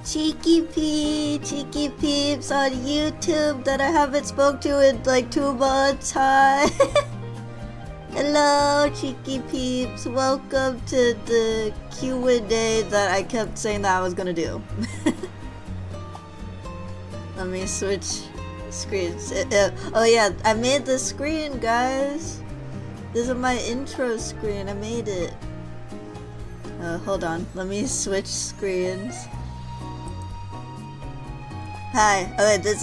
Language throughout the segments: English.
Cheeky Peeps on YouTube that I haven't spoke to in like 2 months. Hi. Hello, Cheeky Peeps. Welcome to the Q&A that I kept saying that I was gonna do. Let me switch screens. Oh yeah, I made the screen, guys. This is my intro screen. I made it. Hold on. Let me switch screens. Hi. Okay, this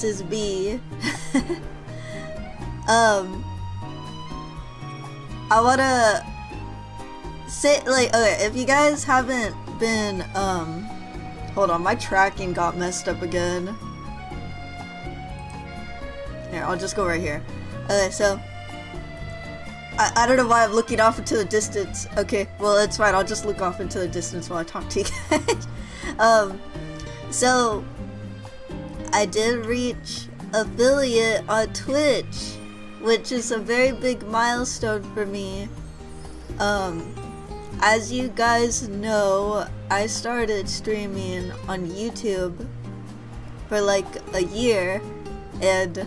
is B. I wanna say, like, okay, if you guys haven't been, hold on, my tracking got messed up again. Here, I'll just go right here. Okay, so, I don't know why I'm looking off into the distance. Okay, well, it's fine, I'll just look off into the distance while I talk to you guys. So, I did reach affiliate on Twitch, which is a very big milestone for me. As you guys know, I started streaming on YouTube for like a year, and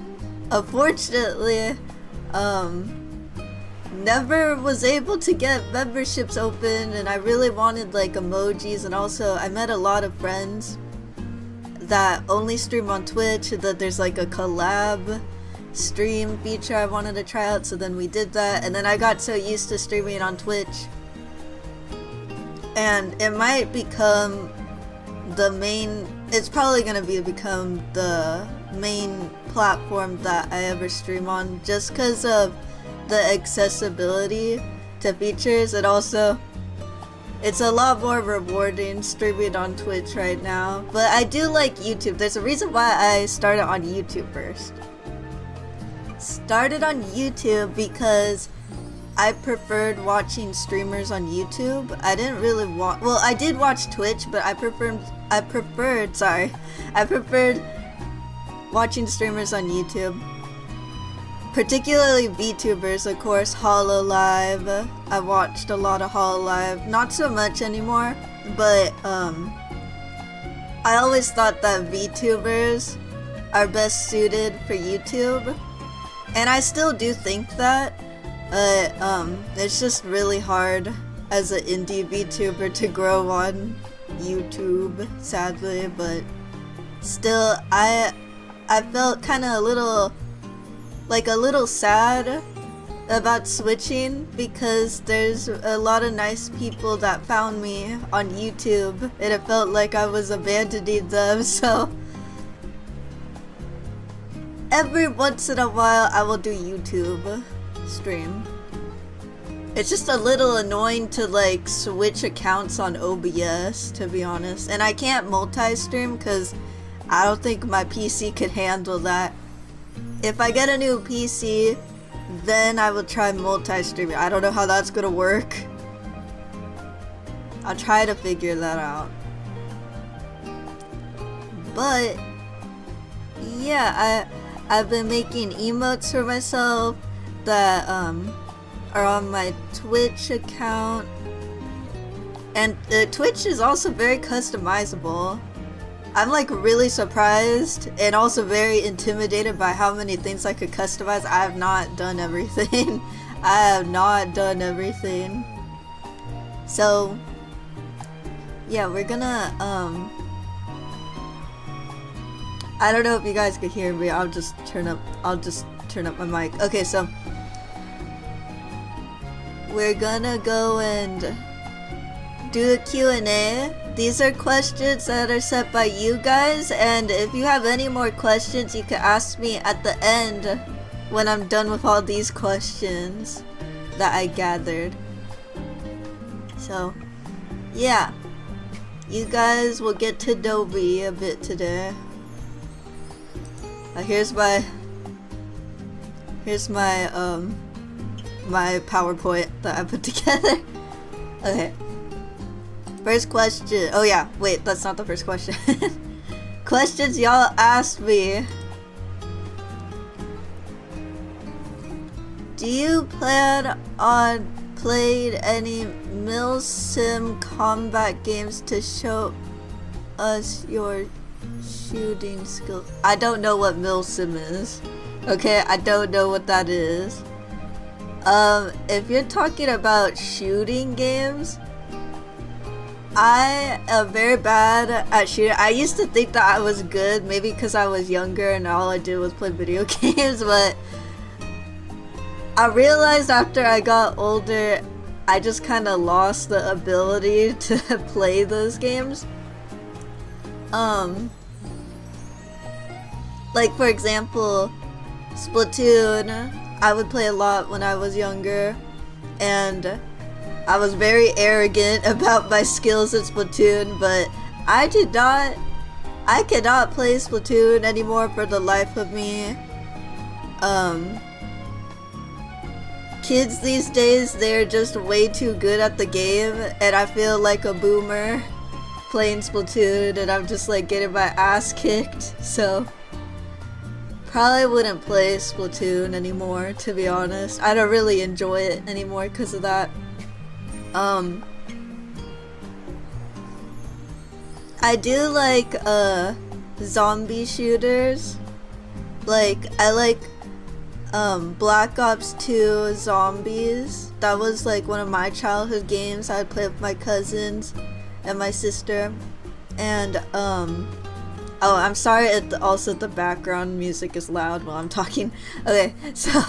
unfortunately, never was able to get memberships open, and I really wanted like emojis, and also I met a lot of friends that only stream on Twitch, and that there's like a collab stream feature I wanted to try out, so then we did that, and then I got so used to streaming on Twitch, and it might become the main, it's probably gonna become the main platform that I ever stream on, just because of the accessibility to features, and also it's a lot more rewarding streaming on Twitch right now. But I do like YouTube. There's a reason why I started on YouTube first. Started on YouTube because I preferred watching streamers on YouTube. I didn't really watch, well, I did watch Twitch, but I preferred watching streamers on YouTube. Particularly VTubers, of course. Hololive. I watched a lot of Hololive. Not so much anymore, but I always thought that VTubers are best suited for YouTube, and I still do think that. It's just really hard as an indie VTuber to grow on YouTube, sadly. But still, I felt kind of a little sad about switching, because there's a lot of nice people that found me on YouTube, and it felt like I was abandoning them. So every once in a while I will do YouTube stream. It's just a little annoying to like switch accounts on OBS, to be honest, and I can't multi-stream because I don't think my PC could handle that. If I get a new PC, then I will try multi-streaming. I don't know how that's gonna work. I'll try to figure that out. But yeah, I've been making emotes for myself that are on my Twitch account, and Twitch is also very customizable. I'm like really surprised and also very intimidated by how many things I could customize. I have not done everything. So yeah, we're gonna I don't know if you guys could hear me. I'll just turn up my mic. Okay, so we're gonna go and do a Q&A. These are questions that are sent by you guys, and if you have any more questions, you can ask me at the end when I'm done with all these questions that I gathered. So yeah, you guys will get to know me a bit today. Here's my my PowerPoint that I put together. Okay. First question. Oh yeah, wait, that's not the first question. Questions y'all asked me. Do you plan on played any milsim combat games to show us your shooting skill? I don't know what milsim is. Okay, I don't know what that is. If you're talking about shooting games, I am very bad at shooting. I used to think that I was good, maybe because I was younger and all I did was play video games, but I realized after I got older, I just kind of lost the ability to play those games. Like for example, Splatoon, I would play a lot when I was younger, and I was very arrogant about my skills in Splatoon, but I cannot play Splatoon anymore for the life of me. Kids these days, they're just way too good at the game, and I feel like a boomer playing Splatoon, and I'm just like getting my ass kicked, so probably wouldn't play Splatoon anymore, to be honest. I don't really enjoy it anymore because of that. I do like zombie shooters. Like I like Black Ops 2 Zombies. That was like one of my childhood games. I'd play with my cousins and my sister. And oh, I'm sorry, also the background music is loud while I'm talking. Okay, so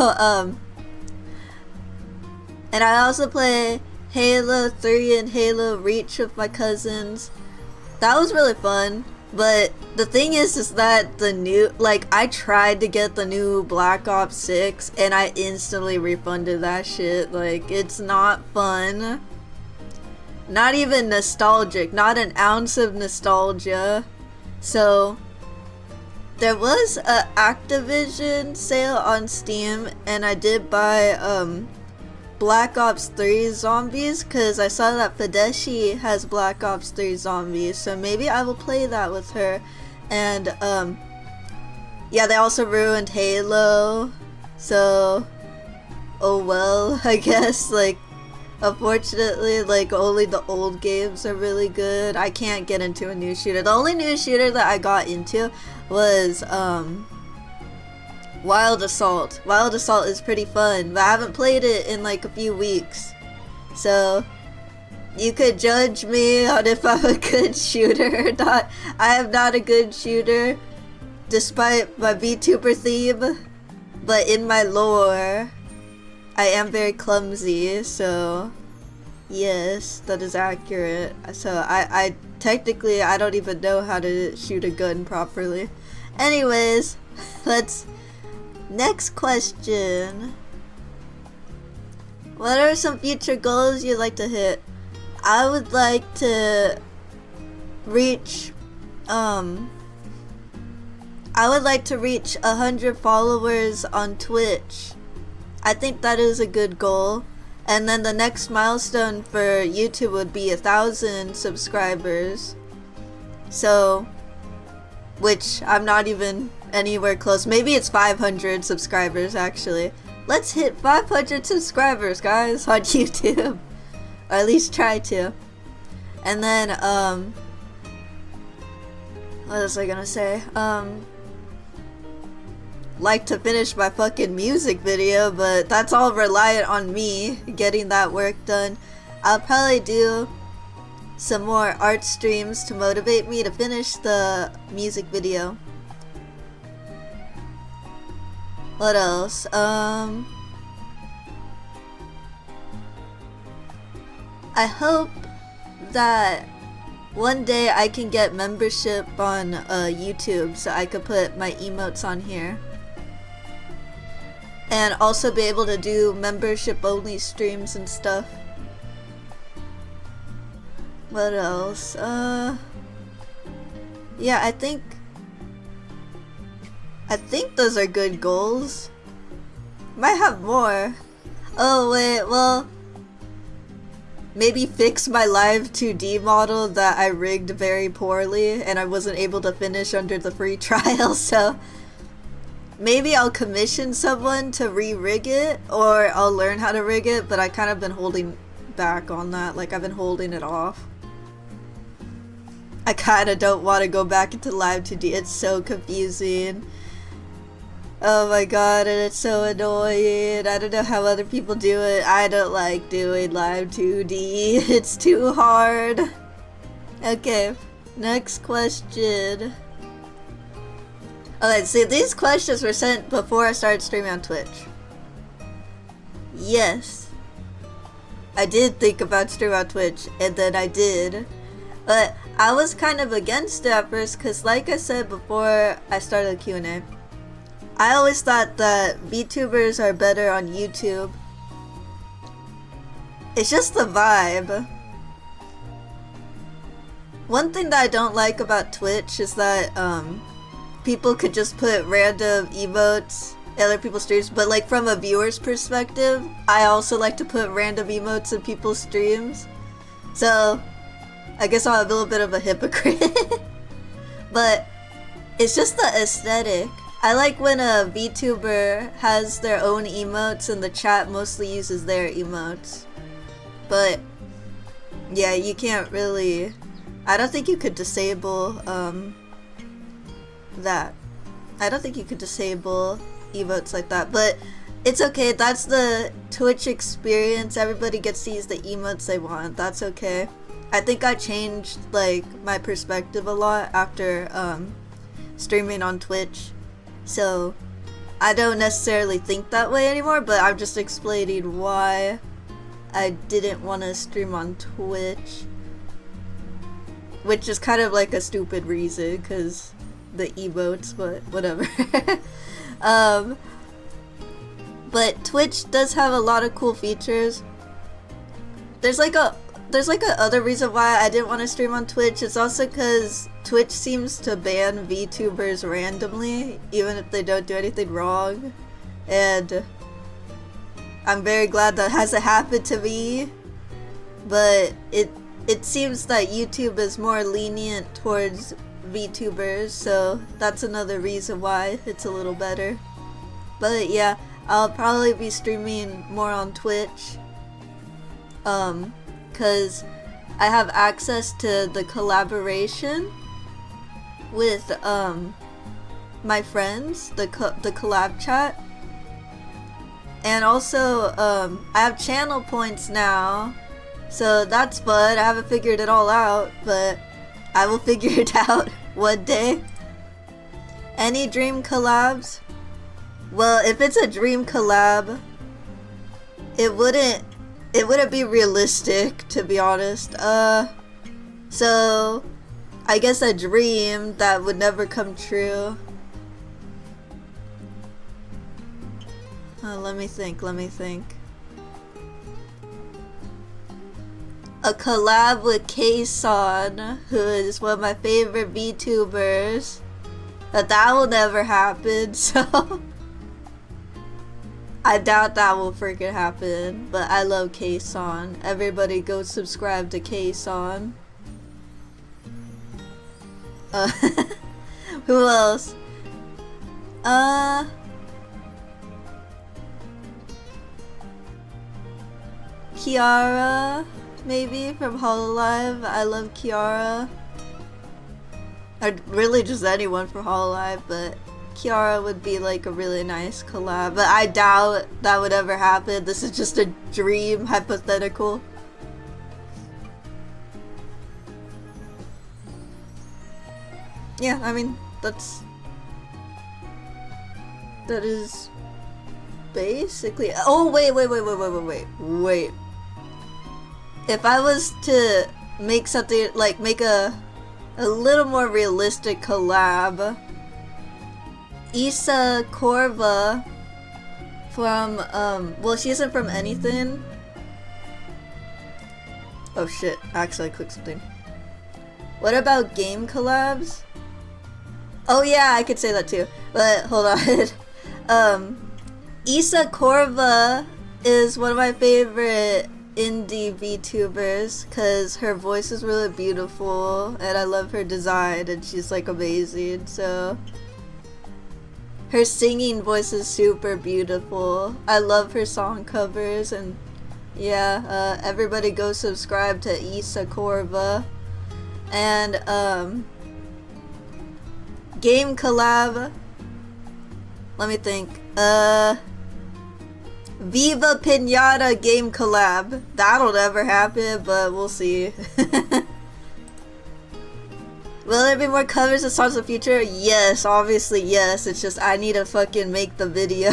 and I also play Halo 3 and Halo Reach with my cousins. That was really fun, but the thing is that the new, like, I tried to get the new Black Ops 6 and I instantly refunded that shit. Like, it's not fun. Not even nostalgic, not an ounce of nostalgia. So there was a Activision sale on Steam, and I did buy Black Ops 3 Zombies because I saw that Fadeshi has Black Ops 3 Zombies, so maybe I will play that with her. And yeah, they also ruined Halo, so oh well, I guess. Like, unfortunately, like, only the old games are really good. I can't get into a new shooter. The only new shooter that I got into was Wild Assault. Wild Assault is pretty fun, but I haven't played it in like a few weeks. So you could judge me on if I'm a good shooter or not. I am not a good shooter, despite my VTuber theme. But in my lore, I am very clumsy, so yes, that is accurate. So I technically, I don't even know how to shoot a gun properly. Anyways, next question. What are some future goals you'd like to hit? I would like to reach 100 followers on Twitch. I think that is a good goal. And then the next milestone for YouTube would be 1,000 subscribers. So, which I'm not even anywhere close. Maybe it's 500 subscribers actually. Let's hit 500 subscribers, guys, on YouTube. Or at least try to. And then what was I gonna say? Like to finish my fucking music video, but that's all reliant on me getting that work done. I'll probably do some more art streams to motivate me to finish the music video. What else? I hope that one day I can get membership on YouTube so I could put my emotes on here. And also be able to do membership only streams and stuff. What else? Yeah, I think those are good goals. Might have more. Oh wait, well, maybe fix my live 2D model that I rigged very poorly and I wasn't able to finish under the free trial, so maybe I'll commission someone to re-rig it, or I'll learn how to rig it, but I kind of been holding back on that. Like, I've been holding it off. I kind of don't want to go back into Live 2D. It's so confusing. Oh my god, and it's so annoying. I don't know how other people do it. I don't like doing Live 2D. It's too hard. Okay, next question. Okay, see, these questions were sent before I started streaming on Twitch. Yes. I did think about streaming on Twitch, and then I did. But I was kind of against it at first, because like I said before I started QnA, I always thought that VTubers are better on YouTube. It's just the vibe. One thing that I don't like about Twitch is that, people could just put random emotes in other people's streams, but like from a viewer's perspective, I also like to put random emotes in people's streams. So, I guess I'm a little bit of a hypocrite. But, it's just the aesthetic. I like when a VTuber has their own emotes and the chat mostly uses their emotes. But, yeah, you can't really... I don't think you could disable, that. I don't think you could disable emotes like that, but it's okay. That's the Twitch experience. Everybody gets to use the emotes they want. That's okay. I think I changed like my perspective a lot after streaming on Twitch, so I don't necessarily think that way anymore, but I'm just explaining why I didn't want to stream on Twitch, which is kind of like a stupid reason because the emotes, but whatever. But Twitch does have a lot of cool features. There's like a other reason why I didn't want to stream on Twitch. It's also because Twitch seems to ban VTubers randomly, even if they don't do anything wrong. And I'm very glad that hasn't happened to me. But it seems that YouTube is more lenient towards VTubers, so that's another reason why it's a little better. But yeah, I'll probably be streaming more on Twitch, cause I have access to the collaboration with my friends, the collab chat, and also I have channel points now, so that's fun. I haven't figured it all out, but I will figure it out one day. Any dream collabs? Well, if it's a dream collab, it wouldn't be realistic, to be honest. So I guess a dream that would never come true. Let me think. A collab with K-Son, who is one of my favorite VTubers. But that will never happen, so I doubt that will freaking happen. But I love K-Son. Everybody go subscribe to K-Son. Who else? Kiara, maybe, from Hololive. I love Kiara. Or really just anyone from Hololive, but Kiara would be like a really nice collab. But I doubt that would ever happen. This is just a dream, hypothetical. Yeah, I mean, that is basically... Oh, wait. If I was to make something, like, make a little more realistic collab, Issa Korva from, well, she isn't from anything. Oh shit, actually I clicked something. What about game collabs? Oh yeah, I could say that too, but hold on. Issa Korva is one of my favorite indie VTubers because her voice is really beautiful and I love her design and she's like amazing, so Her singing voice is super beautiful. I love her song covers, and yeah, everybody go subscribe to Isa Corva. And game collab. Let me think. Viva Pinata game collab. That'll never happen, but we'll see. Will there be more covers of songs in the future? Yes, obviously yes. It's just I need to fucking make the video.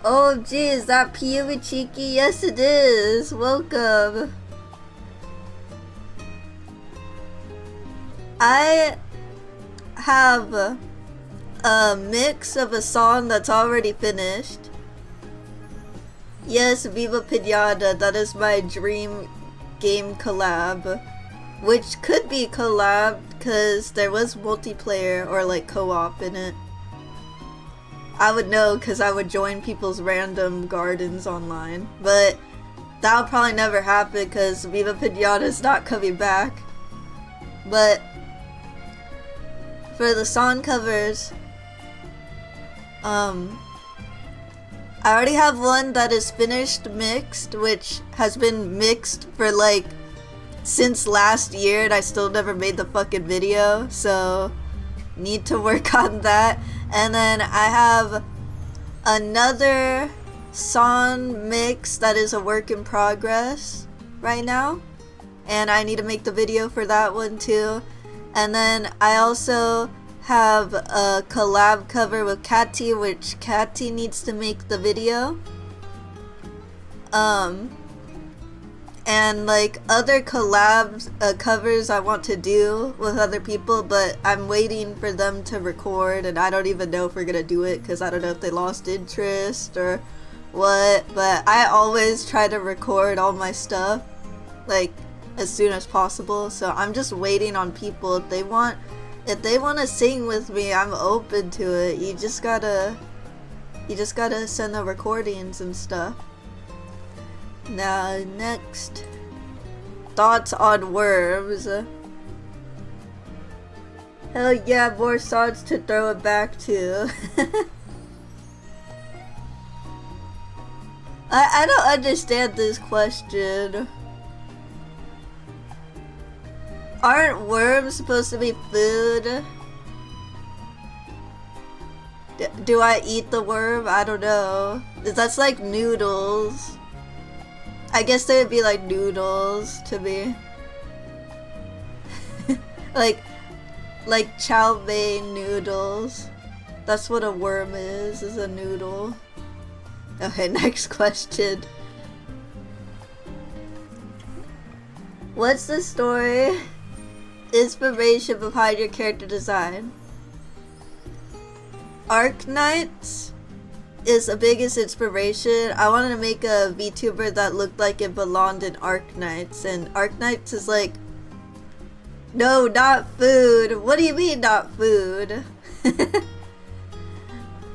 Oh gee, is that Piyumi Chikki? Yes it is. Welcome. I have a mix of a song that's already finished. Yes, Viva Pinata, that is my dream game collab, which could be collab because there was multiplayer or like co-op in it. I would know because I would join people's random gardens online, but that'll probably never happen because Viva Pinata is not coming back. But for the song covers, I already have one that is finished mixed, which has been mixed for like since last year, and I still never made the fucking video, so need to work on that. And then I have another song mix that is a work in progress right now, and I need to make the video for that one too. And then I also have a collab cover with Catty, which Catty needs to make the video. And like other collabs, covers I want to do with other people, but I'm waiting for them to record, and I don't even know if we're gonna do it because I don't know if they lost interest or what. But I always try to record all my stuff like as soon as possible, so I'm just waiting on people. If they want to sing with me, I'm open to it. You just gotta send the recordings and stuff. Now, next, thoughts on worms. Hell yeah, more songs to throw it back to. I don't understand this question. Aren't worms supposed to be food? Do I eat the worm? I don't know. That's like noodles. I guess they would be like noodles to me. like chow mein noodles. That's what a worm is a noodle. Okay, next question. What's the story, inspiration behind your character design? Arknights is the biggest inspiration. I wanted to make a VTuber that looked like it belonged in Arknights, and Arknights is like, no, not food. What do you mean not food?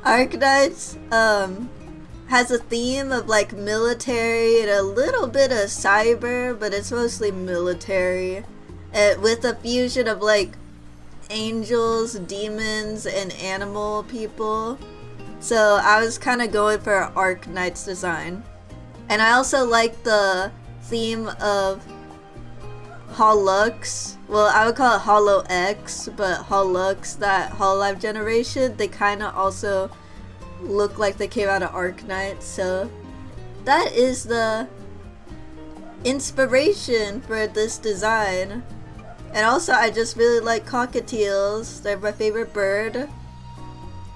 Arknights has a theme of like military and a little bit of cyber, but it's mostly military, with a fusion of like angels, demons, and animal people. So I was kind of going for an Arknights design. And I also like the theme of Holux. Well, I would call it Hollow X, but Holux, that Hololive generation, they kind of also look like they came out of Arknights. So that is the inspiration for this design. And also I just really like cockatiels. They're my favorite bird.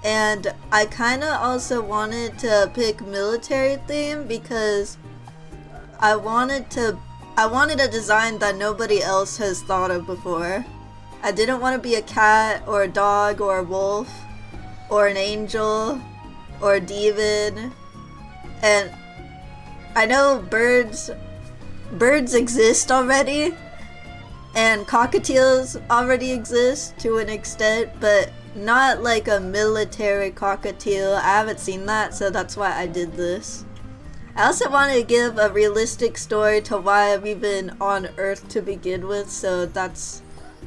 And I kind of also wanted to pick military theme because I wanted a design that nobody else has thought of before. I didn't want to be a cat or a dog or a wolf or an angel or a demon. And I know birds exist already, and cockatiels already exist to an extent, but not like a military cockatiel. I haven't seen that, so that's why I did this. I also wanted to give a realistic story to why I'm even on Earth to begin with, so that's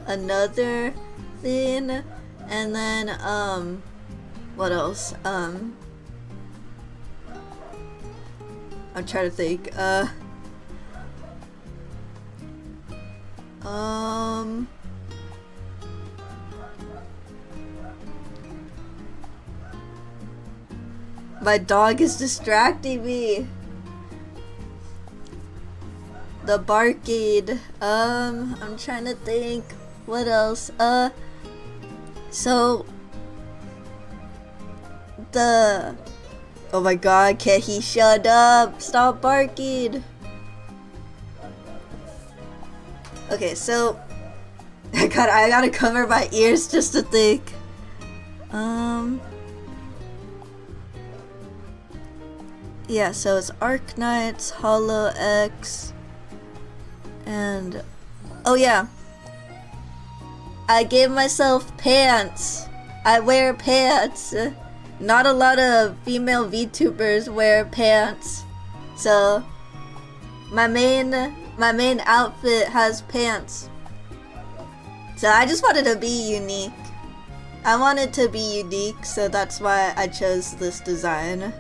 another something, and then what else? I'm trying to think. My dog is distracting me. The barking. I'm trying to think. What else? So the. Oh my god, can't he shut up? Stop barking. Okay, so I gotta cover my ears just to think. Yeah, so it's Arknights, Hollow X, and oh yeah, I gave myself pants. I wear pants. Not a lot of female VTubers wear pants, so my main outfit has pants. So I just wanted to be unique. I wanted to be unique, so that's why I chose this design.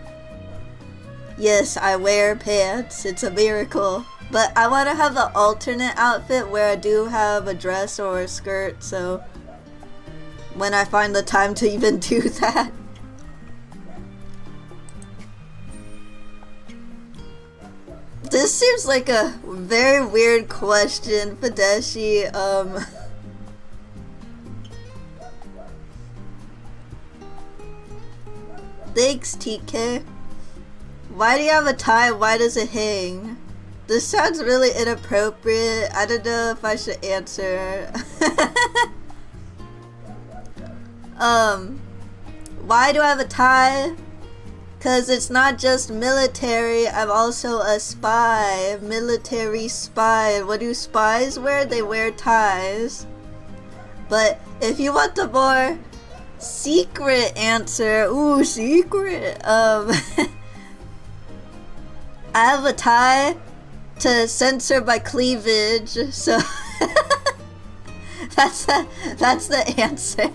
Yes, I wear pants. It's a miracle. But I want to have an alternate outfit where I do have a dress or a skirt, so when I find the time to even do that. This seems like a very weird question, Fadeshi. Thanks, TK. Why do you have a tie? Why does it hang? This sounds really inappropriate. I don't know if I should answer. Why do I have a tie? Cause it's not just military, I'm also a spy. Military spy. What do spies wear? They wear ties. But if you want the more secret answer, ooh, secret. I have a tie to censor my cleavage, so that's the answer.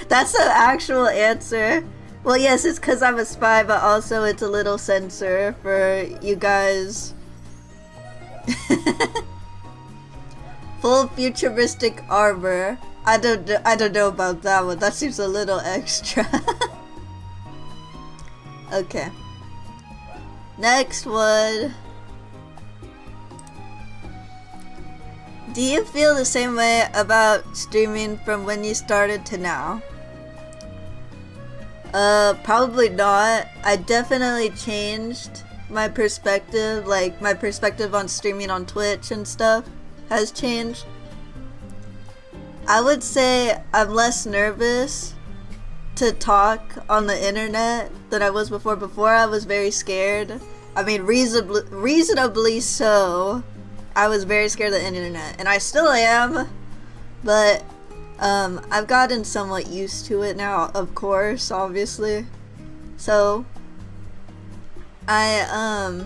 That's the actual answer. Well, yes, it's because I'm a spy, but also it's a little censor for you guys. Full futuristic armor. I don't know about that one. That seems a little extra. Okay. Next one. Do you feel the same way about streaming from when you started to now? Probably not. I definitely changed my perspective, like my perspective on streaming on Twitch and stuff has changed. I would say I'm less nervous to talk on the internet than I was before. Before I was very scared. I mean, reasonably so. I was very scared of the internet, and I still am, but I've gotten somewhat used to it now, of course, obviously. So what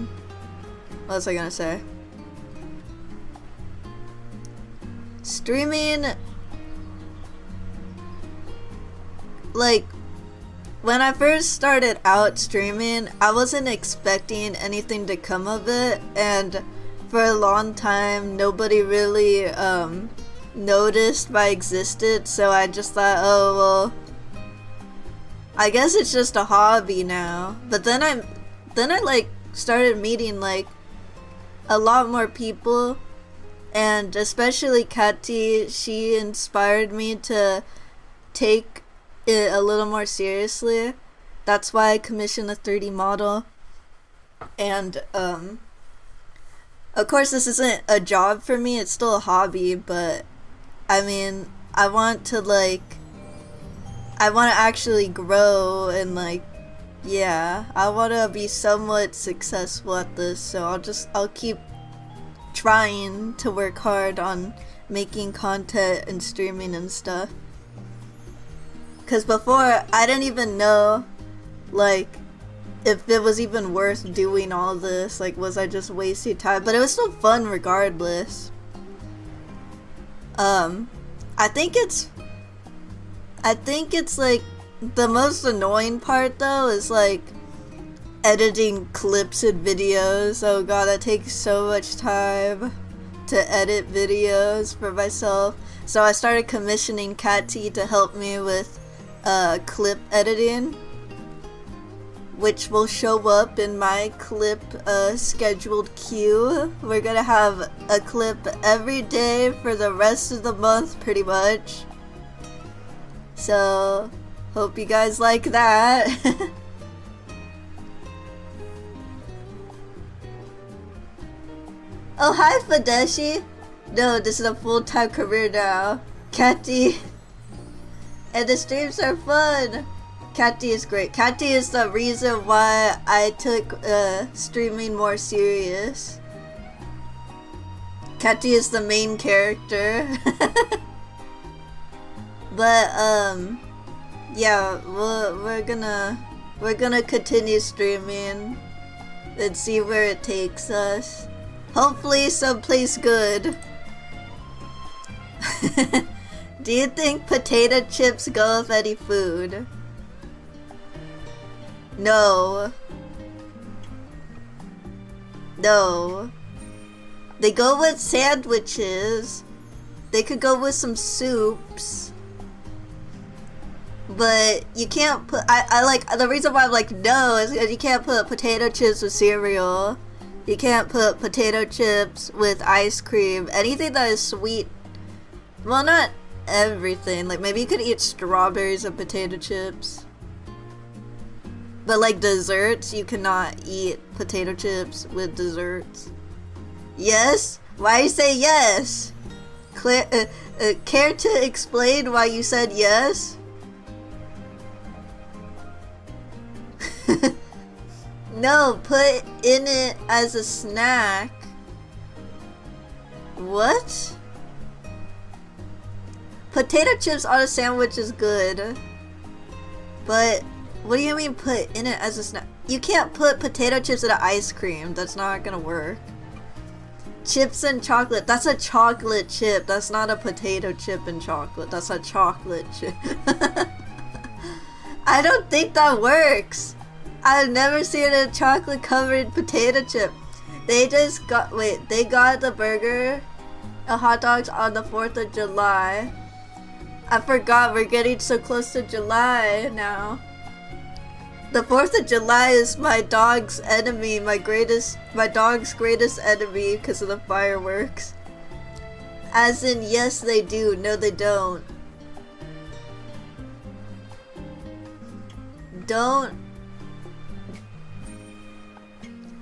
was I gonna say? Streaming, like, when I first started out streaming, I wasn't expecting anything to come of it, and for a long time nobody really noticed my existence, so I just thought, oh well, I guess it's just a hobby now. But then I like started meeting like a lot more people, and especially Kati, she inspired me to take it a little more seriously. That's why I commissioned a 3D model, and of course this isn't a job for me, it's still a hobby, but I mean, I want to actually grow and like, yeah, I want to be somewhat successful at this, so I'll keep trying to work hard on making content and streaming and stuff. Cause before, I didn't even know, like, if it was even worth doing all this, like, was I just wasting time? But it was still fun regardless. I think it's I think it's like the most annoying part though is like editing clips and videos. Oh god, that takes so much time to edit videos for myself. So I started commissioning Catty to help me with clip editing, which will show up in my clip scheduled queue. We're gonna have a clip every day for the rest of the month pretty much. So hope you guys like that. Oh hi Fadeshi! No, this is a full-time career now. Catty. And the streams are fun! Catty is great. Catty is the reason why I took streaming more serious. Catty is the main character. But yeah, we're gonna continue streaming and see where it takes us. Hopefully someplace good. Do you think potato chips go with any food? No. No. They go with sandwiches. They could go with some soups. But you can't put... I like... The reason why I'm like no is because you can't put potato chips with cereal. You can't put potato chips with ice cream. Anything that is sweet. Well, not everything. Like, maybe you could eat strawberries and potato chips. But, like, desserts, you cannot eat potato chips with desserts. Yes? Why you say yes? Care to explain why you said yes? No, put in it as a snack. What? Potato chips on a sandwich is good. But what do you mean put in it as a snack? You can't put potato chips in an ice cream. That's not gonna work. Chips and chocolate. That's a chocolate chip. That's not a potato chip and chocolate. That's a chocolate chip. I don't think that works. I've never seen a chocolate covered potato chip. They just got, they got the burger, hot dogs on the 4th of July. I forgot we're getting so close to July now. The 4th of July is my dog's enemy, my dog's greatest enemy because of the fireworks. As in, yes they do, no they don't. Don't.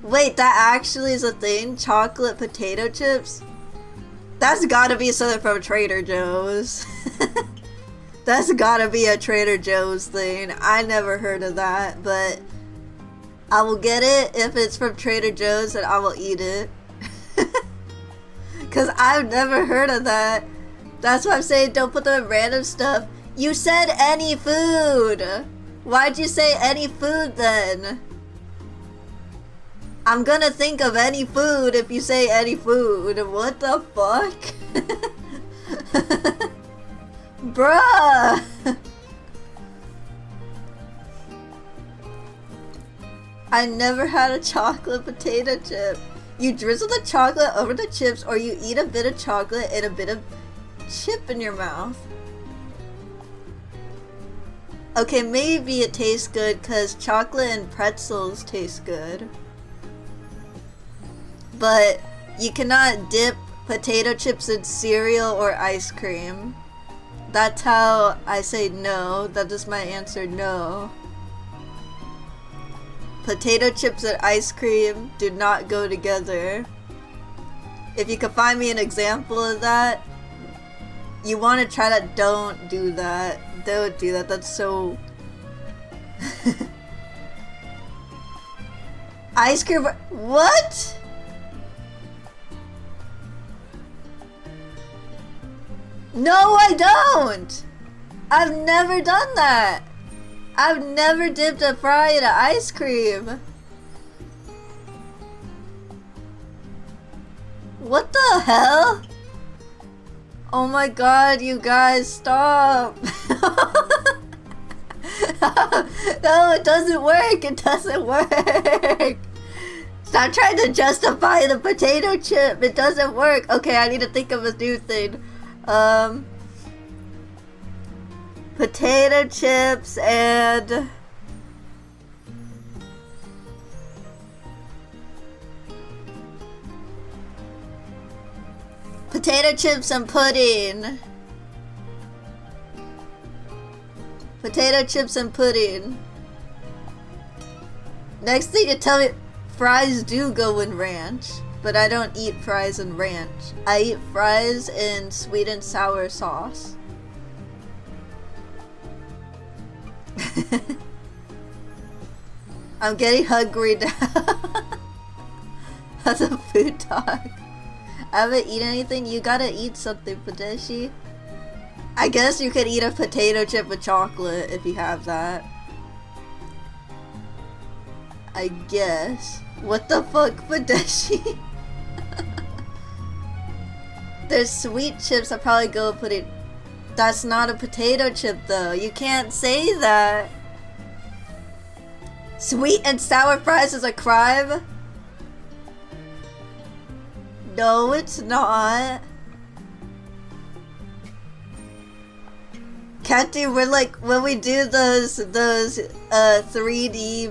Wait, that actually is a thing? Chocolate potato chips? That's gotta be something from Trader Joe's. That's gotta be a Trader Joe's thing. I never heard of that, but I will get it if it's from Trader Joe's and I will eat it. Cause I've never heard of that. That's why I'm saying don't put them in random stuff. You said any food! Why'd you say any food then? I'm gonna think of any food if you say any food. What the fuck? Bruh! I never had a chocolate potato chip. You drizzle the chocolate over the chips or you eat a bit of chocolate and a bit of chip in your mouth. Okay, maybe it tastes good because chocolate and pretzels taste good. But you cannot dip potato chips in cereal or ice cream. That's how I say no. That is my answer, no. Potato chips and ice cream do not go together. If you could find me an example of that, you want to try that, don't do that. Don't do that, that's so... Ice cream... What? No, I don't! I've never done that! I've never dipped a fry in ice cream! What the hell? Oh my god, you guys, stop! No, it doesn't work! It doesn't work! Stop trying to justify the potato chip! It doesn't work! Okay, I need to think of a new thing. Potato chips and... Potato chips and pudding. Potato chips and pudding. Next thing you tell me, fries do go in ranch, but I don't eat fries in ranch. I eat fries in sweet and sour sauce. I'm getting hungry now. That's a food talk. I haven't eaten anything. You gotta eat something, Padeshi. I guess you could eat a potato chip with chocolate if you have that. I guess. What the fuck, Padeshi? There's sweet chips. I'll probably go put it. That's not a potato chip though. You can't say that. Sweet and sour fries is a crime? No, it's not. Catty, we're like, when we do those 3D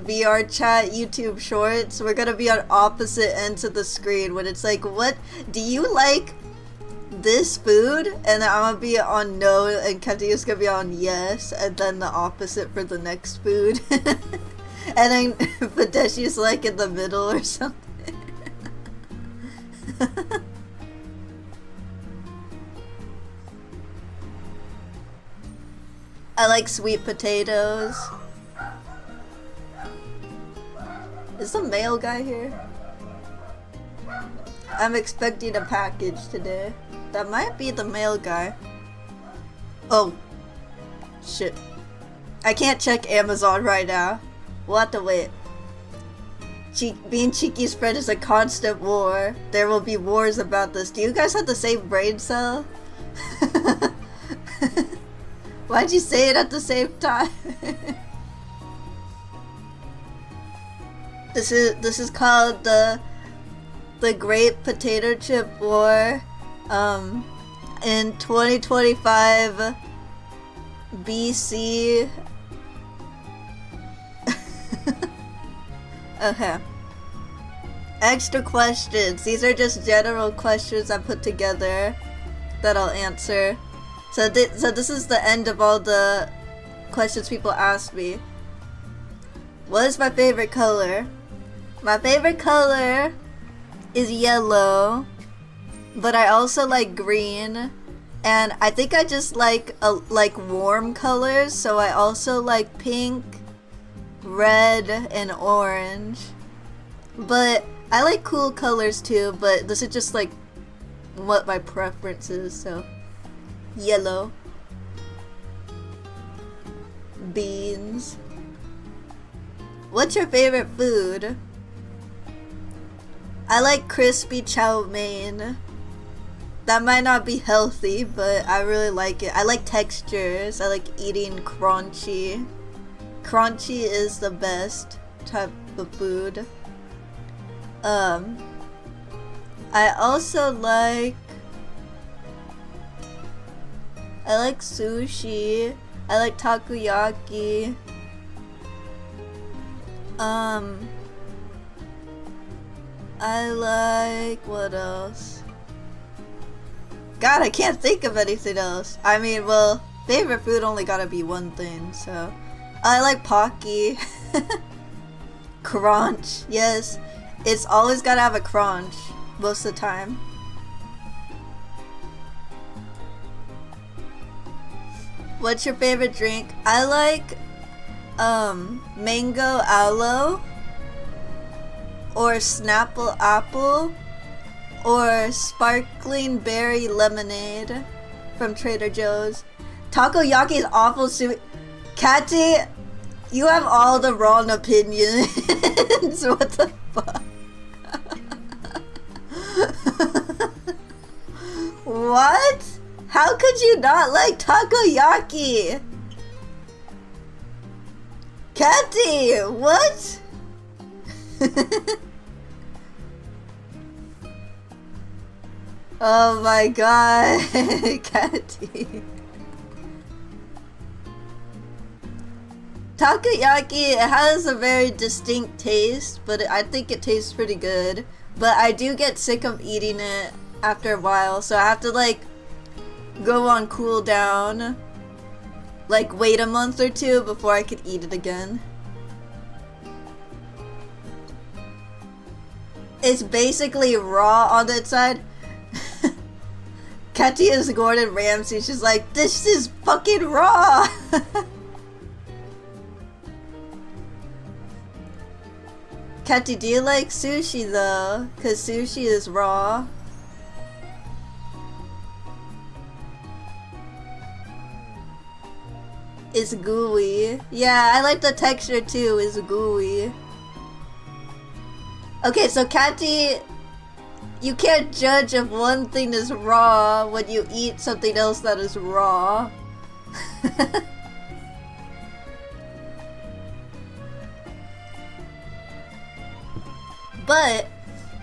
VR chat YouTube shorts, we're gonna be on opposite ends of the screen when it's like, what, do you like this food? And then I'm gonna be on no, and Catty is gonna be on yes, and then the opposite for the next food. And then Padeshi's like in the middle or something. I like sweet potatoes. Is the mail guy here? I'm expecting a package today. That might be the mail guy. Oh. Shit. I can't check Amazon right now. We'll have to wait. Being Chiki's friend is a constant war. There will be wars about this. Do you guys have the same brain cell? Why'd you say it at the same time? This is called the Great Potato Chip War. In 2025 BC. Okay. Extra questions. These are just general questions I put together that I'll answer. So this is the end of all the questions people ask me. What is my favorite color? My favorite color is yellow, but I also like green, and I think I just like warm colors, so I also like pink, red, and orange. But I like cool colors too, but this is just like what my preference is, so yellow. Beans. What's your favorite food? I like crispy chow mein. That might not be healthy, but I really like it. I like textures. I like eating crunchy. Crunchy is the best type of food. I also like sushi. I like takoyaki. I like, what else? God, I can't think of anything else. I mean, well, favorite food only gotta be one thing, so. I like Pocky. Crunch, yes. It's always gotta have a crunch, most of the time. What's your favorite drink? I like, mango aloe, or Snapple apple, or sparkling berry lemonade from Trader Joe's. Takoyaki is awful sweet. Catty, you have all the wrong opinions. What the fuck? What? How could you not like takoyaki? Catty, what? Oh my god, Catty. Takoyaki, it has a very distinct taste, but I think it tastes pretty good. But I do get sick of eating it after a while, so I have to like go on cooldown. Like wait a month or two before I could eat it again. It's basically raw on the inside. Katia is Gordon Ramsay, she's like, this is fucking raw! Katy, do you like sushi though? Cause sushi is raw. It's gooey. Yeah, I like the texture too, it's gooey. Okay, so Katy, you can't judge if one thing is raw when you eat something else that is raw. But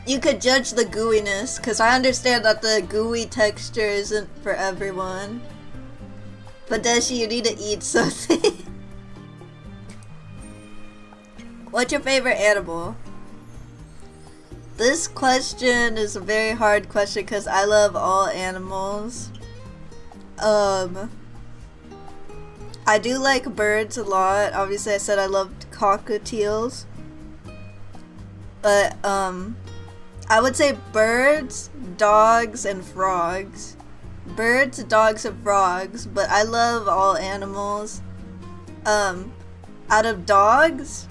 you could judge the gooiness, because I understand that the gooey texture isn't for everyone. But Deshi, you need to eat something. What's your favorite animal? This question is a very hard question because I love all animals. I do like birds a lot. Obviously I said I loved cockatiels. But I would say birds, dogs, and frogs. Birds, dogs, and frogs, but I love all animals. Out of dogs,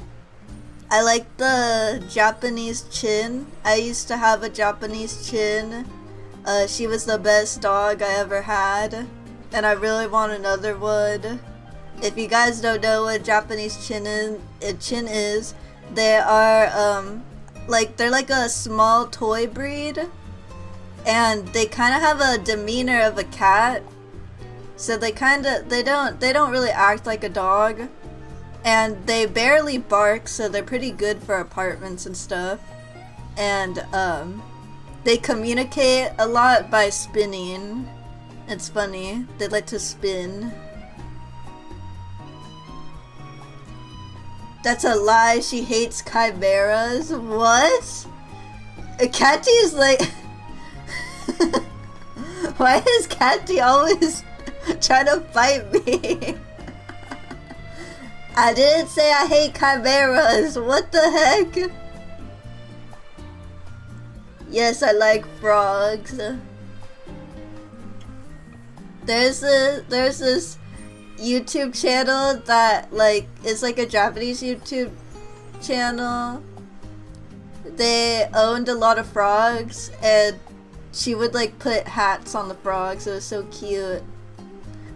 I like the Japanese chin. I used to have a Japanese chin. She was the best dog I ever had, and I really want another one. If you guys don't know what Japanese chin is, they are they're like a small toy breed, and they kind of have a demeanor of a cat. So they don't really act like a dog, and they barely bark, so they're pretty good for apartments and stuff. And they communicate a lot by spinning. It's funny, they like to spin. That's a lie, she hates chimeras. What? Catty is like why is Catty always trying to fight me? I didn't say I hate chimeras. What the heck? Yes, I like frogs. There's this YouTube channel that like is like a Japanese YouTube channel. They owned a lot of frogs, and she would like put hats on the frogs. It was so cute.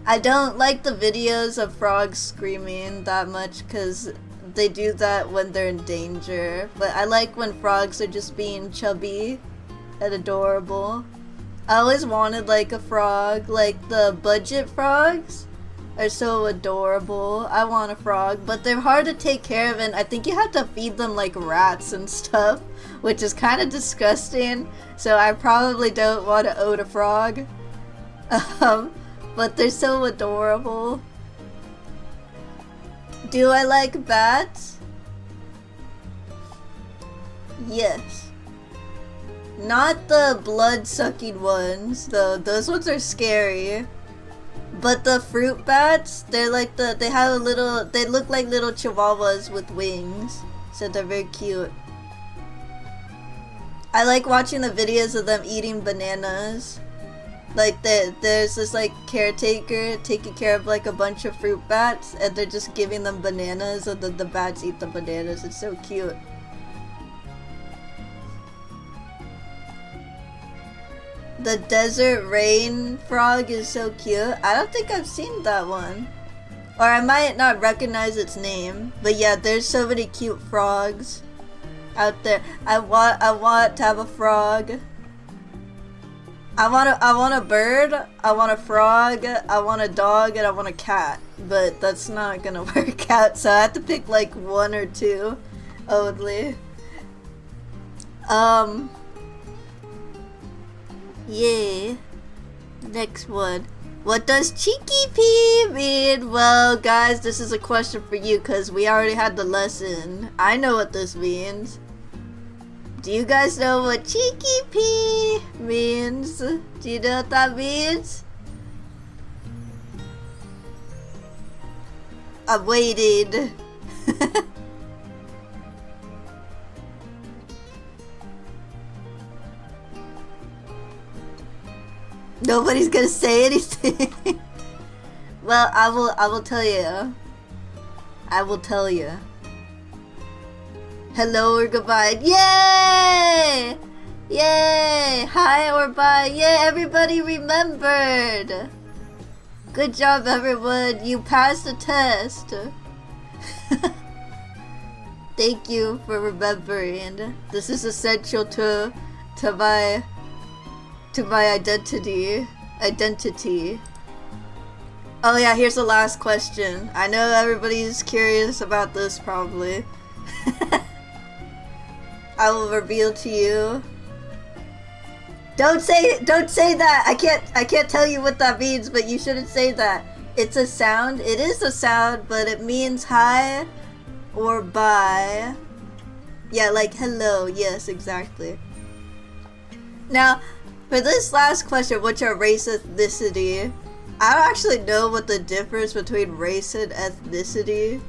I don't like the videos of frogs screaming that much because they do that when they're in danger. But I like when frogs are just being chubby and adorable. I always wanted like a frog. Like the budget frogs are so adorable. I want a frog, but they're hard to take care of, and I think you have to feed them like rats and stuff, which is kind of disgusting. So I probably don't want to own a frog. But they're so adorable. Do I like bats? Yes. Not the blood-sucking ones, though. Those ones are scary. But the fruit bats, they're like they have a little, they look like little chihuahuas with wings. So they're very cute. I like watching the videos of them eating bananas. Like there's this like caretaker taking care of like a bunch of fruit bats, and they're just giving them bananas, and then the bats eat the bananas. It's so cute. The desert rain frog is so cute. I don't think I've seen that one. Or I might not recognize its name. But yeah, there's so many cute frogs out there. I want to have a frog. I want a bird, I want a frog, I want a dog, and I want a cat. But that's not gonna work out, so I have to pick like one or two only. Yeah. Next one. What does ChikiP's mean? Well, guys, this is a question for you because we already had the lesson. I know what this means. Do you guys know what ChikiP's means? Do you know what that means? I'm waiting. Nobody's gonna say anything. Well, I will tell you. I will tell you. Hello or goodbye. Yay! Yay! Hi or bye. Yay, everybody remembered. Good job, everyone. You passed the test. Thank you for remembering. This is essential to my identity. Oh yeah, here's the last question. I know everybody's curious about this probably. I will reveal to you. Don't say that. I can't tell you what that means, but you shouldn't say that. It's a sound. It is a sound, but it means hi or bye. Yeah, like hello. Yes, exactly. Now, for this last question, what's your race, ethnicity? I don't actually know what the difference between race and ethnicity,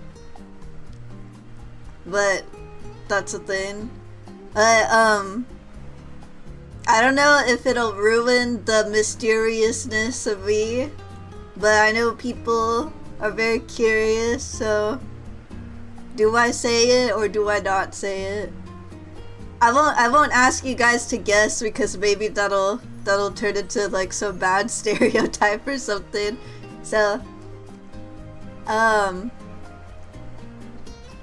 but that's a thing. I don't know if it'll ruin the mysteriousness of me, but I know people are very curious, so do I say it or do I not say it? I won't ask you guys to guess because maybe that'll turn into like some bad stereotype or something. So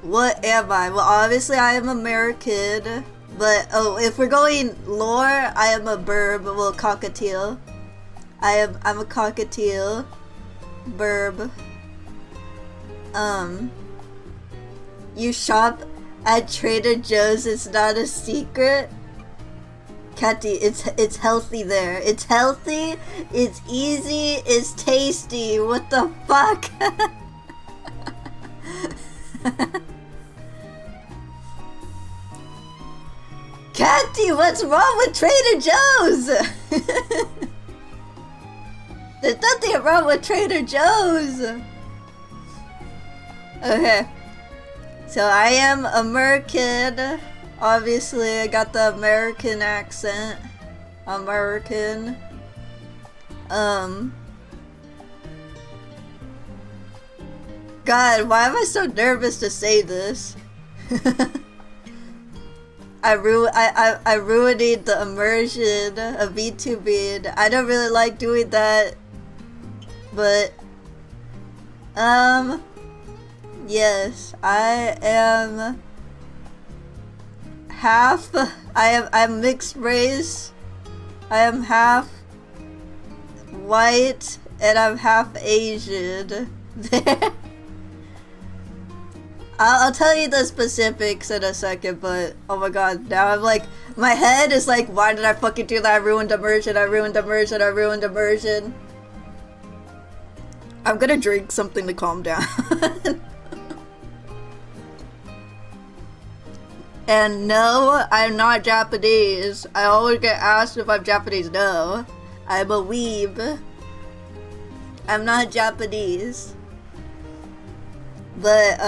what am I? Well, obviously I am American, but if we're going lore, I am a burb. Well, cockatiel. I'm a cockatiel burb. You shop at Trader Joe's. It's not a secret. Catty, it's healthy there. It's healthy, it's easy, it's tasty. What the fuck? Catty, what's wrong with Trader Joe's? There's nothing wrong with Trader Joe's. Okay. So I am American. Obviously, I got the American accent. American. God, why am I so nervous to say this? I ruined the immersion of VTubing. I don't really like doing that, but yes, I am half. I'm mixed race. I am half white and I'm half Asian. I'll tell you the specifics in a second, but oh my god, now I'm like, my head is like, why did I fucking do that? I ruined immersion, I ruined immersion, I ruined immersion. I'm gonna drink something to calm down. And no, I'm not Japanese. I always get asked if I'm Japanese. No, I'm a weeb. I'm not Japanese. But,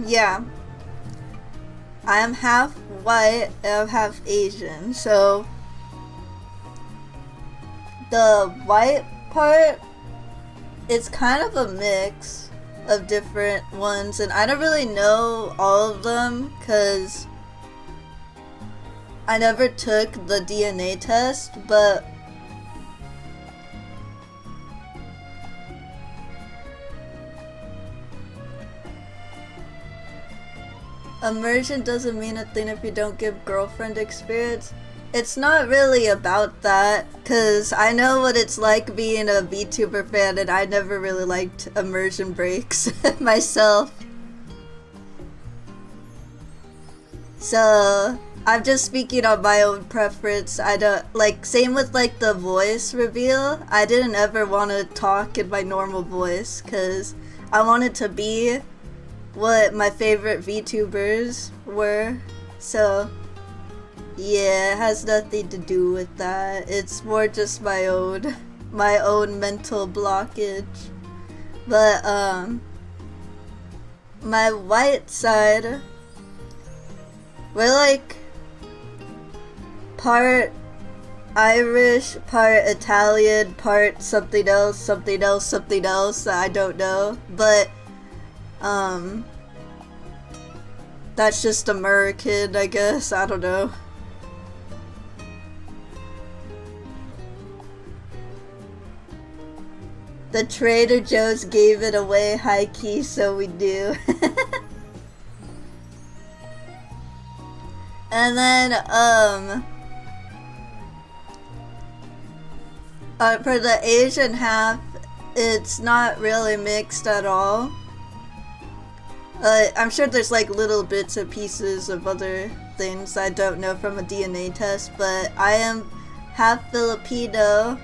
yeah. I am half white and I'm half Asian, so the white part, it's kind of a mix of different ones, and I don't really know all of them because I never took the DNA test, but immersion doesn't mean a thing if you don't give girlfriend experience. It's not really about that, cause I know what it's like being a VTuber fan, and I never really liked immersion breaks myself. So I'm just speaking on my own preference. I don't like, same with like the voice reveal. I didn't ever want to talk in my normal voice, cause I wanted to be what my favorite VTubers were. So yeah, it has nothing to do with that. It's more just my own mental blockage. But my white side, we're like part Irish, part Italian, part something else, something else, something else that I don't know. But that's just American, I guess. I don't know. The Trader Joe's gave it away high key, so we do. And then, for the Asian half, it's not really mixed at all. I'm sure there's like little bits and pieces of other things I don't know from a DNA test, but I am half Filipino.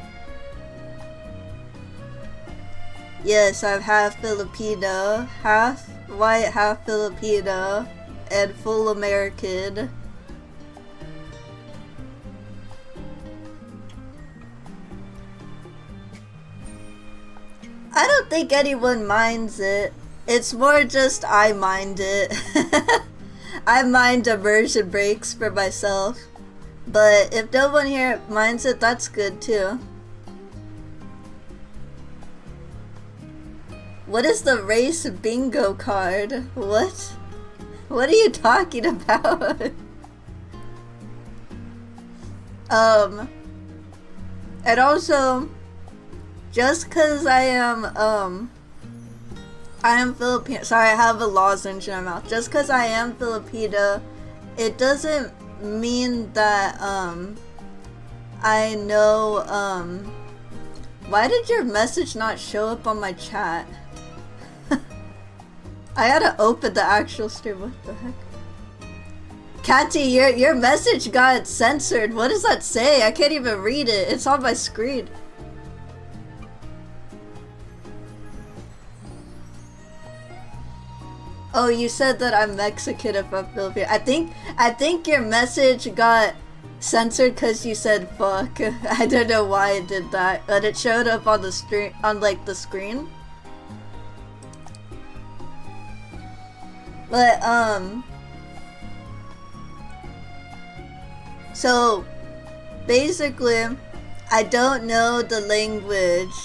Yes, I'm half Filipino, half white, half Filipino, and full American. I don't think anyone minds it. It's more just I mind it. I mind immersion breaks for myself. But if no one here minds it, that's good too. What is the race bingo card? What? What are you talking about? And also, just cause I am Filipino. Sorry, I have a lozenge in my mouth. Just cause I am Filipino, it doesn't mean that I know why did your message not show up on my chat? I gotta open the actual stream. What the heck? Catty, your message got censored. What does that say? I can't even read it. It's on my screen. Oh, you said that I'm Mexican if I'm Filipino. I think your message got censored because you said fuck. I don't know why it did that, but it showed up on the stream, on like the screen. But so basically, I don't know the language.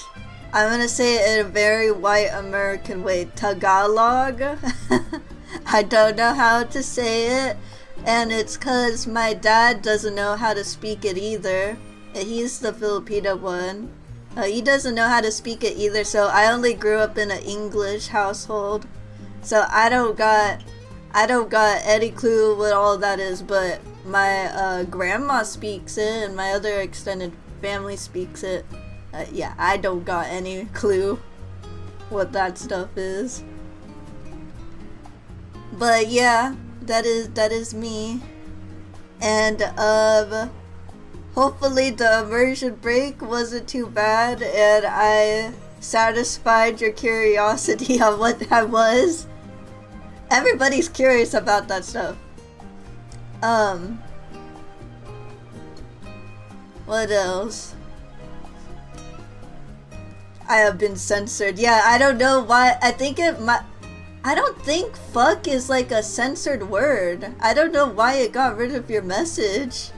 I'm gonna say it in a very white American way. Tagalog. I don't know how to say it, and it's cause my dad doesn't know how to speak it either. He's the Filipino one. He doesn't know how to speak it either, so I only grew up in an English household. So I don't got any clue what all that is, but my grandma speaks it and my other extended family speaks it. Yeah, I don't got any clue what that stuff is. But yeah, that is me. And hopefully the immersion break wasn't too bad and I satisfied your curiosity on what I was. Everybody's curious about that stuff. What else? I have been censored. Yeah, I don't know why. I don't think fuck is like a censored word. I don't know why it got rid of your message.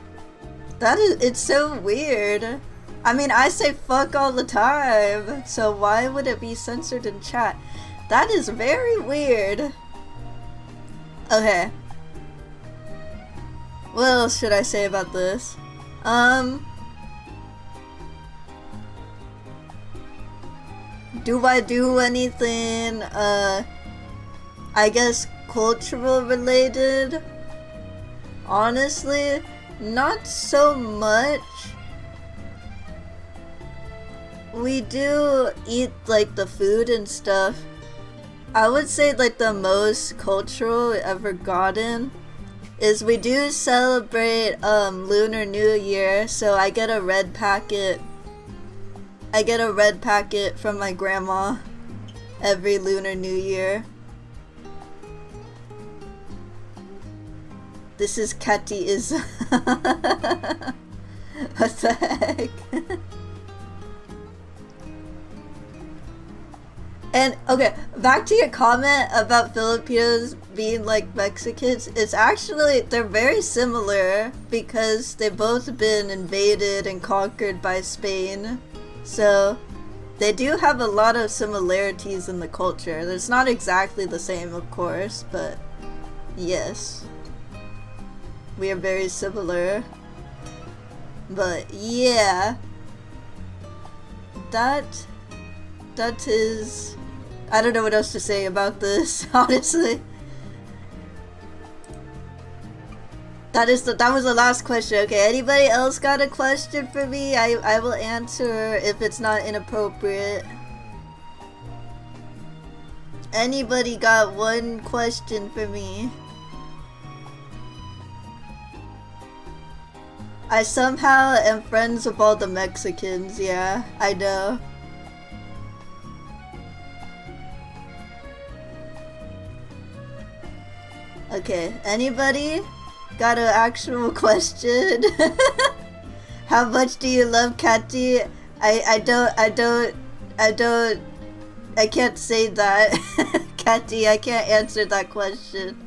It's so weird. I mean, I say fuck all the time, so why would it be censored in chat? That is very weird. Okay. What else should I say about this? Do I do anything, I guess cultural related? Honestly, Not so much. We do eat like the food and stuff. I would say like the most cultural ever gotten is we do celebrate Lunar New Year, so I get a red packet. I get a red packet from my grandma every Lunar New Year. This is Catty-is. What the heck? And okay, back to your comment about Filipinos being like Mexicans. It's actually, they're very similar because they've both been invaded and conquered by Spain. So they do have a lot of similarities in the culture. It's not exactly the same, of course, but yes. We are very similar. But yeah. That is... I don't know what else to say about this, honestly. That was the last question. Okay, anybody else got a question for me? I will answer if it's not inappropriate. Anybody got one question for me? I somehow am friends with all the Mexicans, yeah, I know. Okay, anybody got an actual question? How much do you love Catty? I can't say that. Catty, I can't answer that question.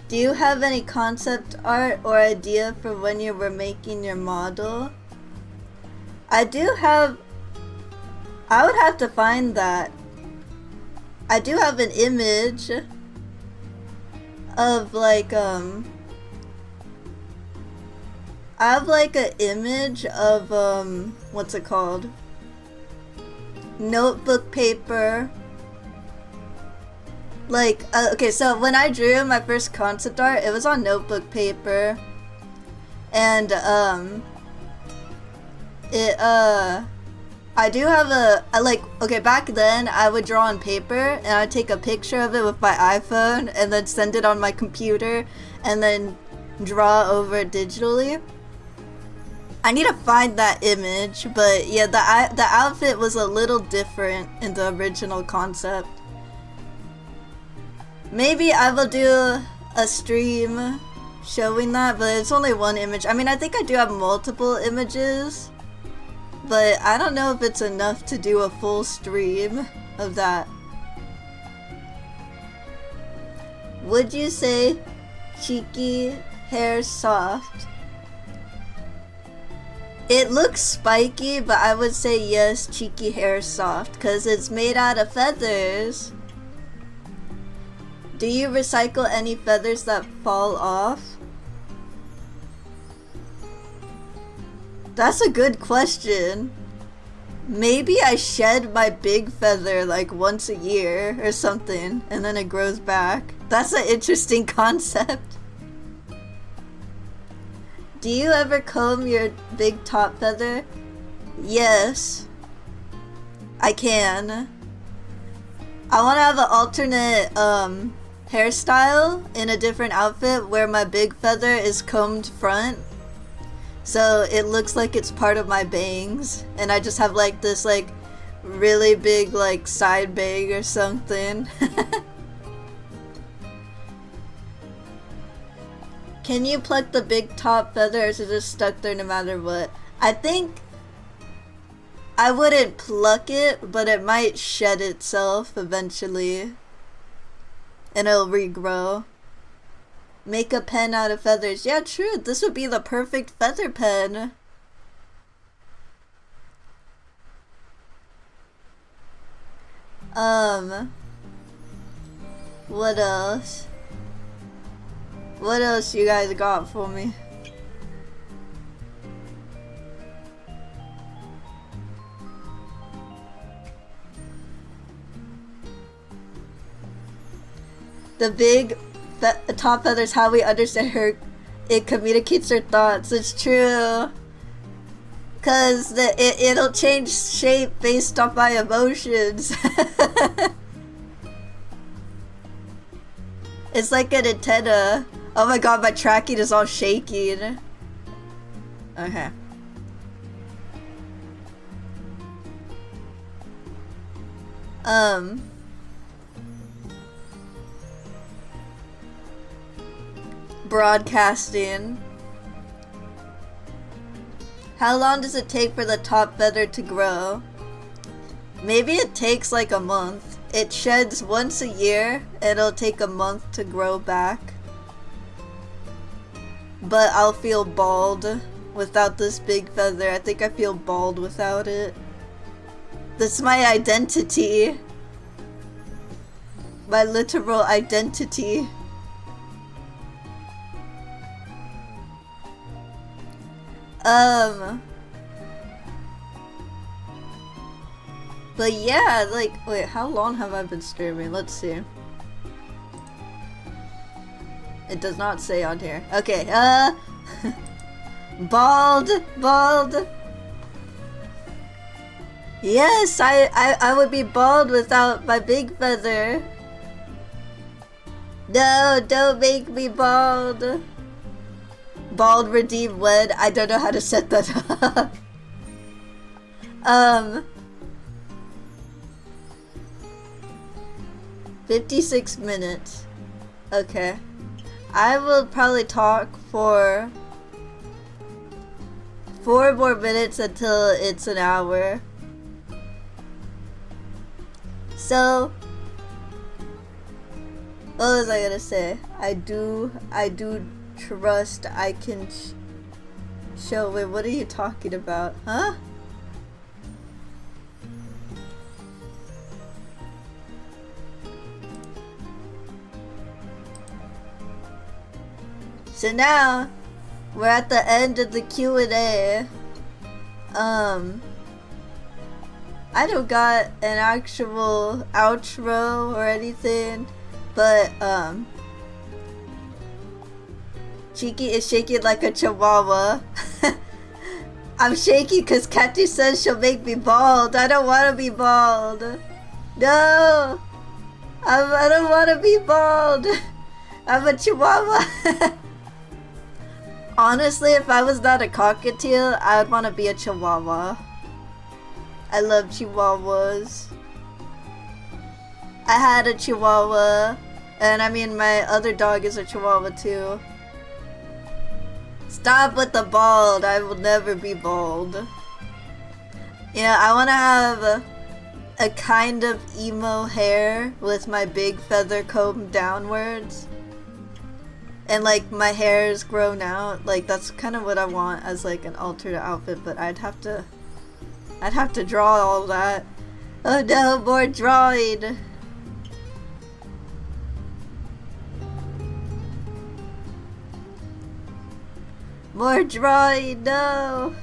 Do you have any concept art or idea for when you were making your model? I do have... I would have to find that. I do have an image of like I have like an image of what's it called? Notebook paper. Like, okay, so when I drew my first concept art, it was on notebook paper. And, I do have okay, back then, I would draw on paper, and I'd take a picture of it with my iPhone, and then send it on my computer, and then draw over it digitally. I need to find that image, but yeah, the outfit was a little different in the original concept. Maybe I will do a stream showing that, but it's only one image. I mean, I think I do have multiple images, but I don't know if it's enough to do a full stream of that. Would you say Chiki hair soft? It looks spiky, but I would say yes, Chiki hair soft, because it's made out of feathers. Do you recycle any feathers that fall off? That's a good question. Maybe I shed my big feather like once a year or something, and then it grows back. That's an interesting concept. Do you ever comb your big top feather? Yes. I can. I want to have an alternate hairstyle in a different outfit where my big feather is combed front, so it looks like it's part of my bangs, and I just have like this like really big like side bang or something. Can you pluck the big top feather, or is it just stuck there no matter what? I think I wouldn't pluck it, but it might shed itself eventually. And it'll regrow. Make a pen out of feathers. Yeah, true. This would be the perfect feather pen. What else? What else you guys got for me? the big top feathers, how we understand her, it communicates her thoughts. It's true. Cause it'll change shape based on my emotions. It's like an antenna. Oh my god, my tracking is all shaking. Okay. Broadcasting. How long does it take for the top feather to grow? Maybe it takes like a month. It sheds once a year, and it'll take a month to grow back. But I'll feel bald without this big feather. I think I feel bald without it. That's my identity. My literal identity. But yeah, like, wait, how long have I been streaming? Let's see. It does not say on here. Okay, bald. Yes, I would be bald without my big feather. No, don't make me bald. Bald redeem when? I don't know how to set that up. 56 minutes. Okay. I will probably talk for 4 more minutes until it's an hour. So, what was I gonna say? I do trust I can show. Wait, what are you talking about? Huh? So now, we're at the end of the Q&A. I don't got an actual outro or anything, but, Chiki is shaking like a chihuahua. I'm shaking because Kathy says she'll make me bald. I don't want to be bald. No! I don't want to be bald. I'm a chihuahua. Honestly, if I was not a cockatiel, I would want to be a chihuahua. I love chihuahuas. I had a chihuahua, and I mean my other dog is a chihuahua too. Stop with the bald. I will never be bald. Yeah, I want to have a kind of emo hair with my big feather combed downwards. And like my hair is grown out. Like that's kind of what I want as like an alternate outfit, but I'd have to draw all that. Oh no, more drawing. More drawing, no.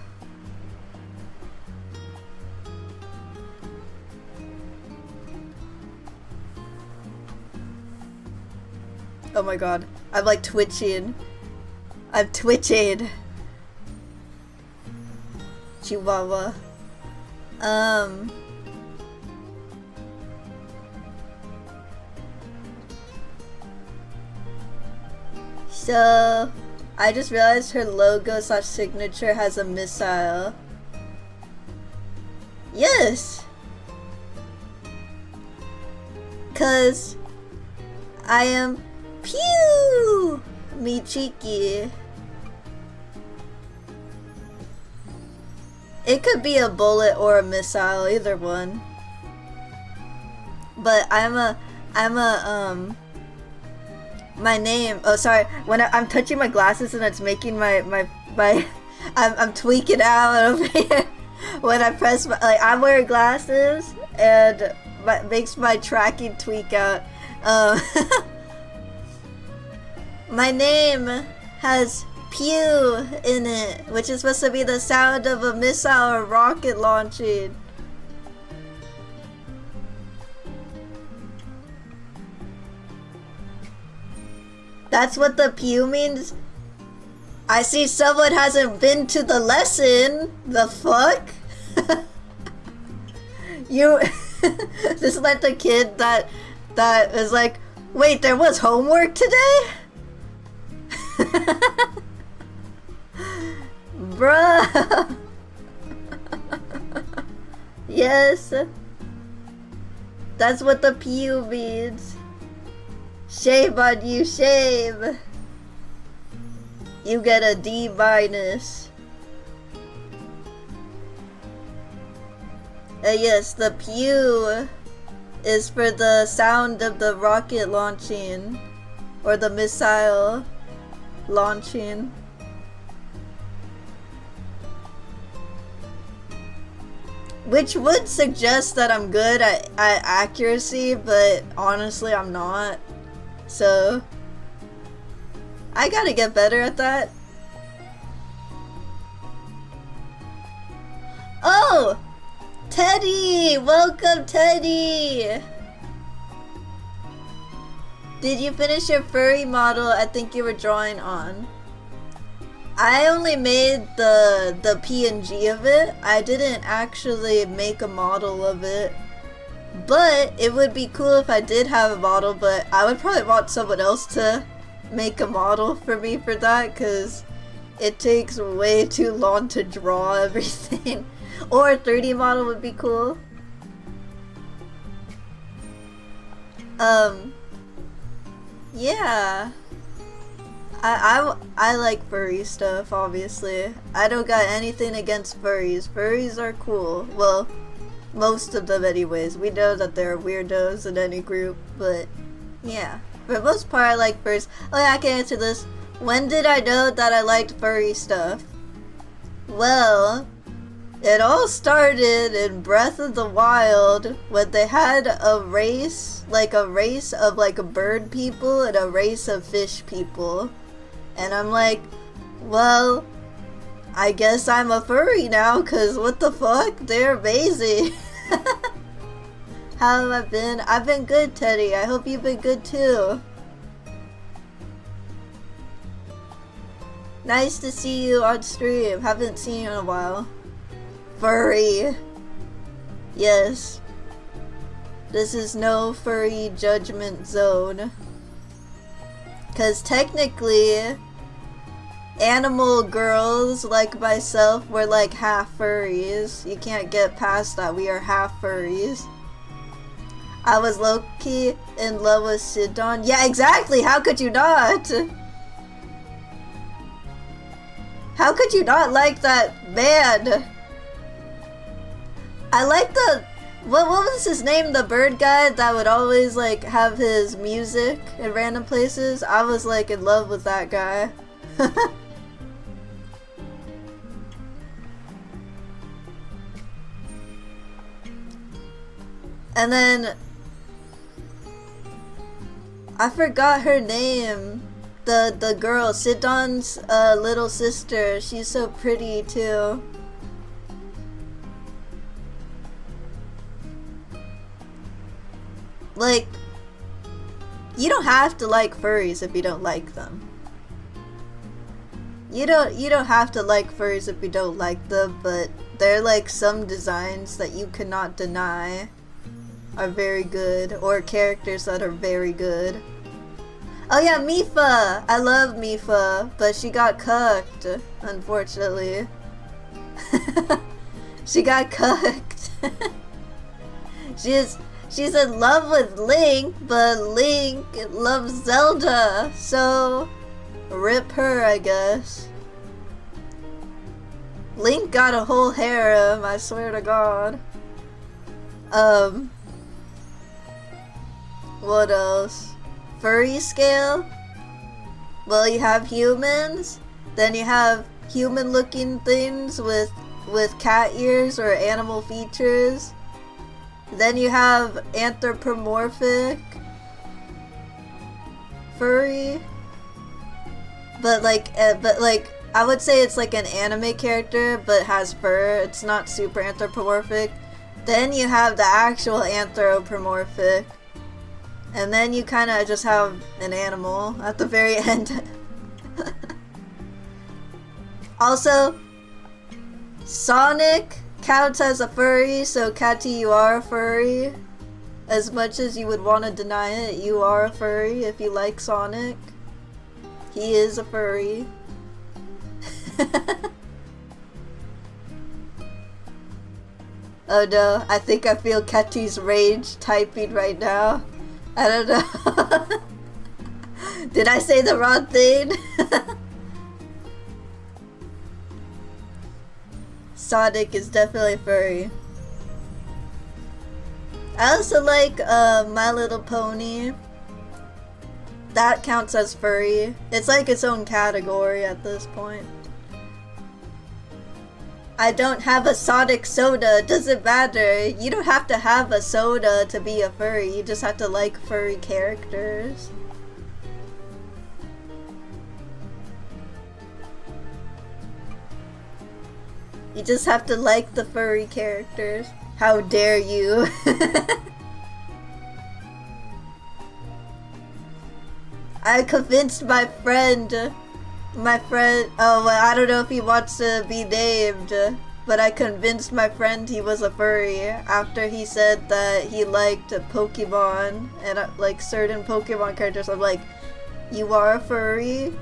Oh my god. I'm like twitching. I'm twitching. Chihuahua. So I just realized her logo / signature has a missile. Yes! 'Cause I am Piyumi Chikki. It could be a bullet or a missile, either one. But my name, oh sorry, when I'm touching my glasses and it's making I'm tweaking out over here. When I press I'm wearing glasses and makes my tracking tweak out. My name has pew in it, which is supposed to be the sound of a missile or rocket launching. That's what the pew means? I see someone hasn't been to the lesson. The fuck? You... This is like the kid that is like, wait, there was homework today? Bruh. Yes. That's what the pew means. Shame on you, shame. You get a D-. Yes, the pew is for the sound of the rocket launching. Or the missile launching. Which would suggest that I'm good at accuracy, but honestly I'm not. So I gotta get better at that. Oh! Teddy! Welcome, Teddy! Did you finish your furry model I think you were drawing on? I only made the PNG of it. I didn't actually make a model of it. But it would be cool if I did have a model, but I would probably want someone else to make a model for me for that, because it takes way too long to draw everything. Or a 3D model would be cool. Yeah. I like furry stuff, obviously. I don't got anything against furries. Furries are cool. Well, most of them anyways. We know that there are weirdos in any group, but yeah. For the most part, I like furries. Oh yeah, I can answer this. When did I know that I liked furry stuff? Well, it all started in Breath of the Wild when they had a race of like bird people and a race of fish people. And I'm like, well, I guess I'm a furry now, cause what the fuck? They're amazing. How have I been? I've been good, Teddy. I hope you've been good too. Nice to see you on stream. Haven't seen you in a while. Furry. Yes. This is no furry judgment zone. Cause technically, animal girls like myself were like half furries. You can't get past that. We are half furries. I was low-key in love with Sidon. Yeah, exactly! How could you not? How could you not like that man? I like the... What was his name? The bird guy that would always like have his music in random places? I was like in love with that guy. And then I forgot her name. The girl, Sidon's little sister. She's so pretty too. Like, you don't have to like furries if you don't like them. You don't have to like furries if you don't like them, but there are like some designs that you cannot deny are very good, or characters that are very good. Oh yeah, Mifa! I love Mifa, but she got cucked, unfortunately. She got cucked. She's in love with Link, but Link loves Zelda, so rip her, I guess. Link got a whole harem, I swear to God. What else? Furry scale? Well, you have humans, then you have human-looking things with cat ears or animal features. Then you have anthropomorphic furry, but like I would say it's like an anime character but has fur. It's not super anthropomorphic. Then you have the actual anthropomorphic, And then you kind of just have an animal at the very end. Also, Sonic counts as a furry, so Catty, you are a furry. As much as you would want to deny it, you are a furry if you like Sonic. He is a furry. Oh no, I think I feel Catty's rage typing right now. I don't know. Did I say the wrong thing? Sonic is definitely furry. I also like My Little Pony. That counts as furry. It's like its own category at this point. I don't have a Sonic soda. Doesn't matter. You don't have to have a soda to be a furry. You just have to like furry characters. You just have to like the furry characters. How dare you? I convinced my friend, oh well, I don't know if he wants to be named, but I convinced my friend he was a furry after he said that he liked Pokemon and like certain Pokemon characters. I'm like, you are a furry?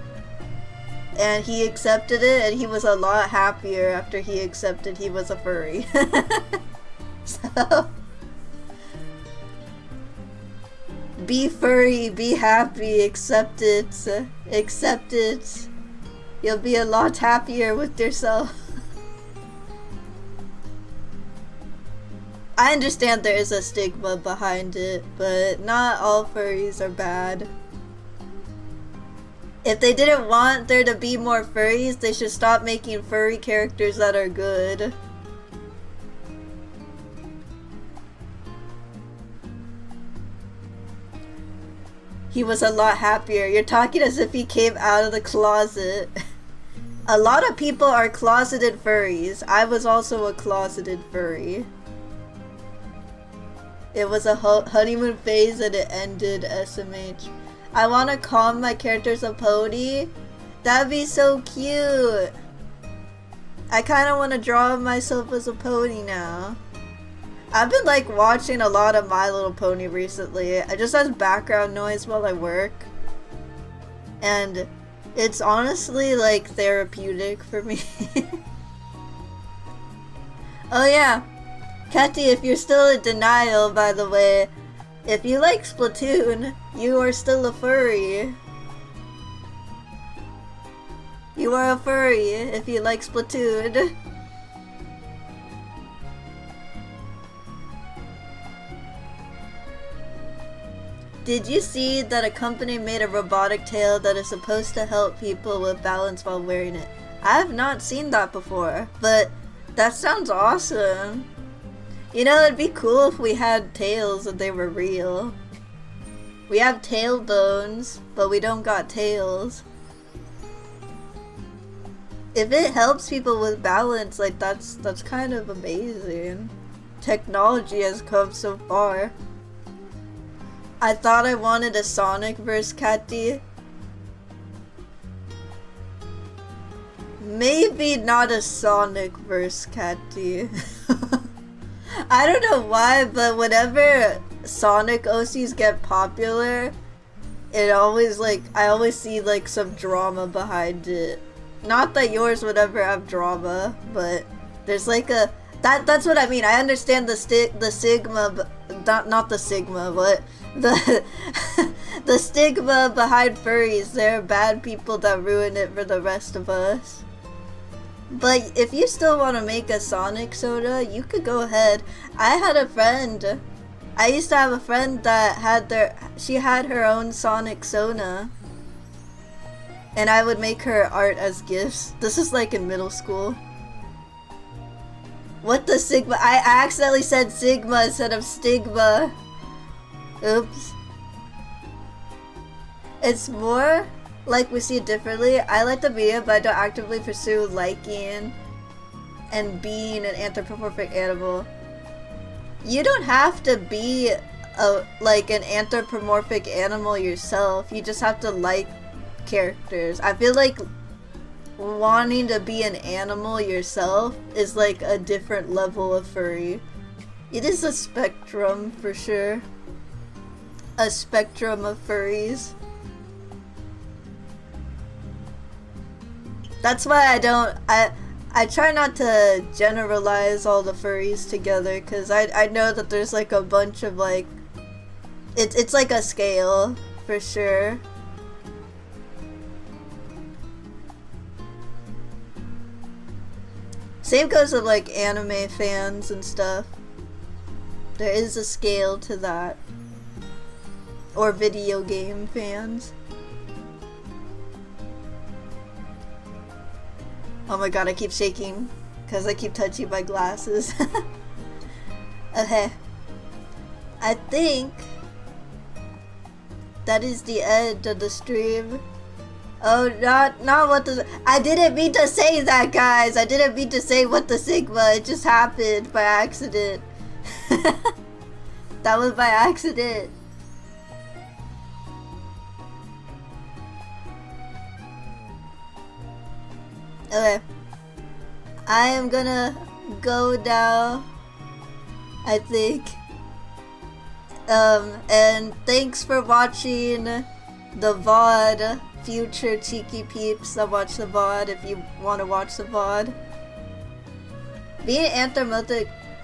And he accepted it, and he was a lot happier after he accepted he was a furry. So, be furry, be happy, accept it, accept it. You'll be a lot happier with yourself. I understand there is a stigma behind it, but not all furries are bad. If they didn't want there to be more furries, they should stop making furry characters that are good. He was a lot happier. You're talking as if he came out of the closet. A lot of people are closeted furries. I was also a closeted furry. It was a honeymoon phase and it ended SMH. I want to call my characters a pony. That'd be so cute. I kind of want to draw myself as a pony now. I've been like watching a lot of My Little Pony recently. It just has background noise while I work. And it's honestly like therapeutic for me. Oh yeah. Catty, if you're still in denial, by the way, if you like Splatoon, you are still a furry. You are a furry if you like Splatoon. Did you see that a company made a robotic tail that is supposed to help people with balance while wearing it? I have not seen that before, but that sounds awesome. You know, it'd be cool if we had tails and they were real. We have tailbones, but we don't got tails. If it helps people with balance, like that's kind of amazing. Technology has come so far. I thought I wanted a Sonic vs. Catty. Maybe not a Sonic vs. Catty. I don't know why, but whenever Sonic OCs get popular, it always like, I always see like some drama behind it. Not that yours would ever have drama, but there's like a, that's what I mean. I understand the sigma, but not the sigma, but the stigma behind furries. There are bad people that ruin it for the rest of us. But if you still want to make a Sonic soda, you could go ahead. I had a friend. I used to have a friend that she had her own Sonic soda. And I would make her art as gifts. This is like in middle school. What the sigma? I accidentally said sigma instead of stigma. Oops. It's more like we see it differently. I like the media, but I don't actively pursue liking and being an anthropomorphic animal. You don't have to be like an anthropomorphic animal yourself. You just have to like characters. I feel like wanting to be an animal yourself is like a different level of furry. It is a spectrum for sure. A spectrum of furries. That's why I try not to generalize all the furries together, because I know that there's like a bunch of like it's like a scale for sure. Same goes with like anime fans and stuff. There is a scale to that. Or video game fans. Oh my god, I keep shaking because I keep touching my glasses. Okay. I think that is the end of the stream. Oh, not what the... I didn't mean to say that, guys. I didn't mean to say what the Sigma. It just happened by accident. That was by accident. Okay. I am gonna go now, I think. And thanks for watching the VOD. Future Cheeky Peeps that watch the VOD if you want to watch the VOD. Being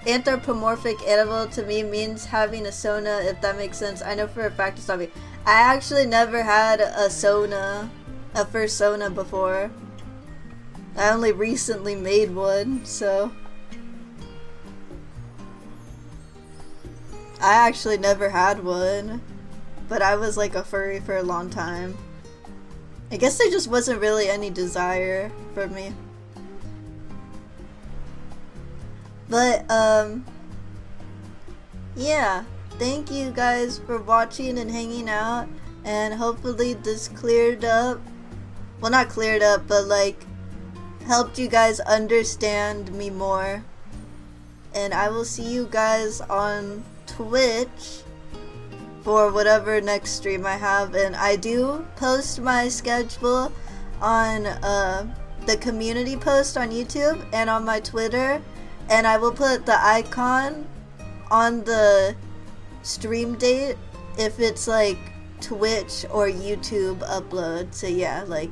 anthropomorphic animal to me means having a Sona, if that makes sense. I know for a fact it's not me. I actually never had a Sona, a first Sona before. I only recently made one, so I actually never had one, but I was like a furry for a long time. I guess there just wasn't really any desire for me. But, yeah. Thank you guys for watching and hanging out. And hopefully this cleared up. Well, not cleared up, but like helped you guys understand me more. And I will see you guys on Twitch for whatever next stream I have, and I do post my schedule on the community post on YouTube and on my Twitter, and I will put the icon on the stream date if it's like Twitch or YouTube upload. So yeah, like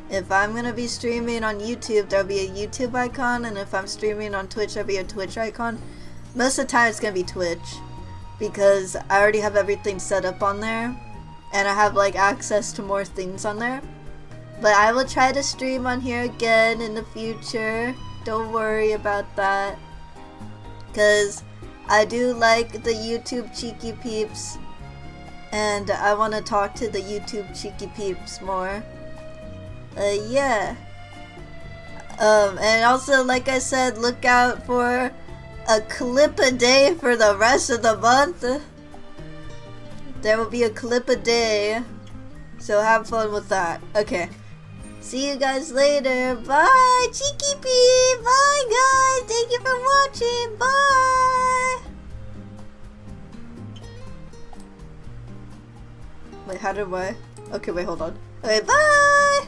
if I'm gonna be streaming on YouTube, there'll be a YouTube icon, and if I'm streaming on Twitch, there'll be a Twitch icon. Most of the time it's gonna be Twitch, because I already have everything set up on there and I have like access to more things on there. But I will try to stream on here again in the future. Don't worry about that, because I do like the YouTube Cheeky Peeps and I want to talk to the YouTube Cheeky Peeps more. Yeah. And also, like I said, look out for a clip a day for the rest of the month. There will be a clip a day, so have fun with that. Okay, see you guys later. Bye, ChikiP's. Bye, guys. Thank you for watching. Bye. Wait, how do I? Okay, wait, hold on. Okay, bye.